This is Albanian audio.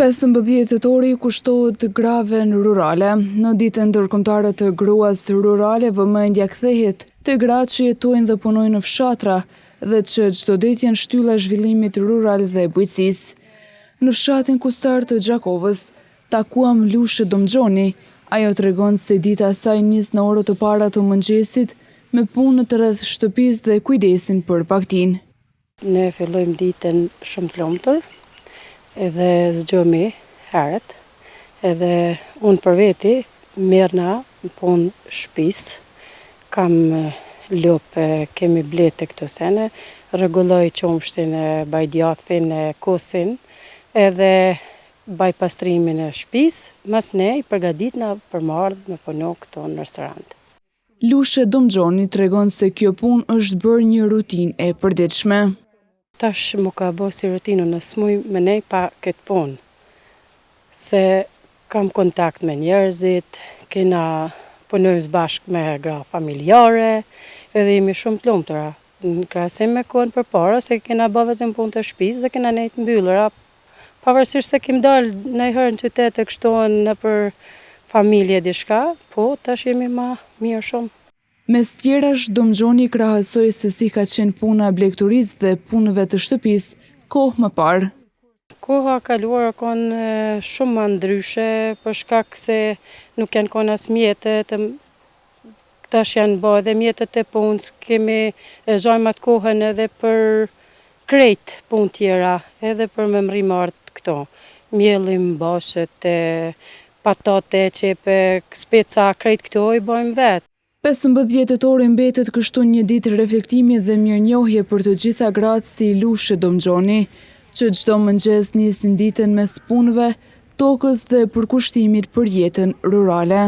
15 tetori kushtohet grave në rurale. Në ditën ndërkombëtare të gruas rurale, vëmendja kthehet te gratë që jetojnë dhe punojnë në fshatra dhe që çdo ditë janë shtylla e zhvillimit rural dhe bujqësisë. Në fshatin Kustar të Gjakovës takuam Lushe Domxhoni. Ajo tregon se dita e saj nis në orët e para të mëngjesit me punë të rreth shtëpisë dhe kujdesin për bagtinë. Ne fillojmë ditën shumë të lumtur, edhe zgjohemi herët, edhe unë për veti merrna në punë shtëpisë. Kam lopë, kemi blete këto sene, rregulloj qumshtin, baj djathin, kosin, edhe baj pastrimin e shtëpisë, mas ne i përgatitna për më ardhmë me punu këto në restorant. Lushe Domxhoni tregon se kjo punë është bërë një rutinë e përditshme. Tash mu ka bo si rutinë, në smuj me nej pa këtë punë, se kam kontakt me njerëzit, kena punojmë bashkë me gra familjare, edhe jemi shumë të lumtura. Në krahasim me kohën përpara, se kena bë vetëm punë të shtëpisë dhe kena nejt mbyllura, pavarësisht se kim dalë ndonjëherë në qytet e kështu nëpër familje diçka, po tash jemi më mirë shumë. Mes tjerash, Domxhoni krahasoi se si ka qenë puna e blegturisë dhe punëve të shtëpisë kohë më parë. Koha kaluar kanë shumë më ndryshe, për shkak se nuk janë kanë as mjetet, tash janë bë edhe mjetet e punës, kemi zhajmë atë kohën edhe për krejt punë tjera, edhe për me mrimart këto. Mjellim, boshet, patate, qepe, speca, krejt këto i bëjmë vetë. 15 tetori mbetet kështu një ditë reflektimi dhe mirënjohje për të gjitha gratë si Lushe Domxhoni, që çdo mëngjes nisin ditën mes punëve, tokës dhe përkushtimit për jetën rurale.